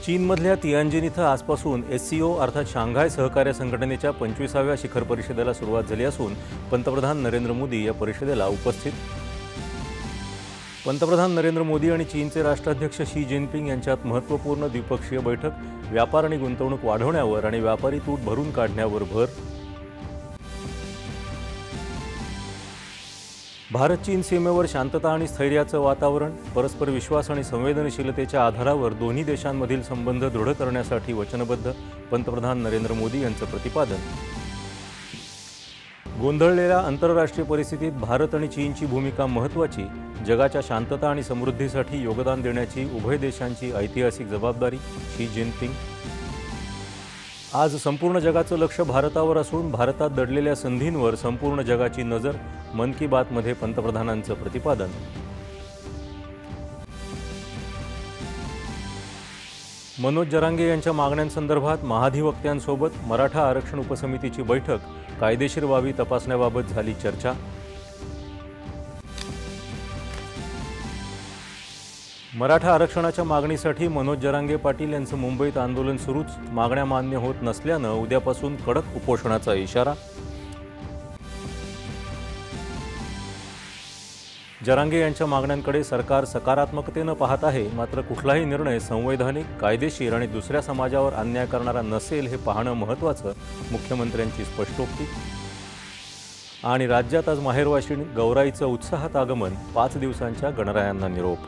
चीनमधल्या तियानजिन इथं आजपासून SCO अर्थात शांघाय सहकार्य संघटनेच्या 25व्या शिखर परिषदेला सुरुवात झाली असून पंतप्रधान नरेंद्र मोदी या परिषदेला उपस्थित. पंतप्रधान नरेंद्र मोदी आणि चीनचे राष्ट्राध्यक्ष शी जिनपिंग यांच्यात महत्त्वपूर्ण द्विपक्षीय बैठक, व्यापार आणि गुंतवणूक वाढवण्यावर आणि व्यापारी तूट भरून काढण्यावर भर. भारत चीन सीमेवर शांतता आणि स्थैर्याचं वातावरण, परस्पर विश्वास आणि संवेदनशीलतेच्या आधारावर दोन्ही देशांमधील संबंध दृढ करण्यासाठी वचनबद्ध, पंतप्रधान नरेंद्र मोदी यांचं प्रतिपादन. गोंधळलेल्या आंतरराष्ट्रीय परिस्थितीत भारत आणि चीनची भूमिका महत्त्वाची, जगाच्या शांतता आणि समृद्धीसाठी योगदान देण्याची उभय देशांची ऐतिहासिक जबाबदारी, शी जिनपिंग. आज संपूर्ण जगाचं लक्ष भारतावर असून भारतात दडलेल्या संधींवर संपूर्ण जगाची नजर, मन की बातमध्ये पंतप्रधानांचं प्रतिपादन. मनोज जरांगे यांच्या मागण्यांसंदर्भात महाधिवक्त्यांसोबत मराठा आरक्षण उपसमितीची बैठक, कायदेशीर बाबी तपासण्याबाबत झाली चर्चा. मराठा आरक्षणाच्या मागणीसाठी मनोज जरांगे पाटील यांचं मुंबईत आंदोलन सुरूच, मागण्या मान्य होत नसल्यानं उद्यापासून कडक उपोषणाचा इशारा. जरांगे यांच्या मागण्यांकडे सरकार सकारात्मकतेनं पाहत आहे, मात्र कुठलाही निर्णय संवैधानिक, कायदेशीर आणि दुसऱ्या समाजावर अन्याय करणारा नसेल हे पाहणं महत्त्वाचं, मुख्यमंत्र्यांची स्पष्टोक्ती. आणि राज्यात आज माहेरवाशीण गौराईचं उत्साहात आगमन, 5 दिवसांच्या गणरायांना निरोप.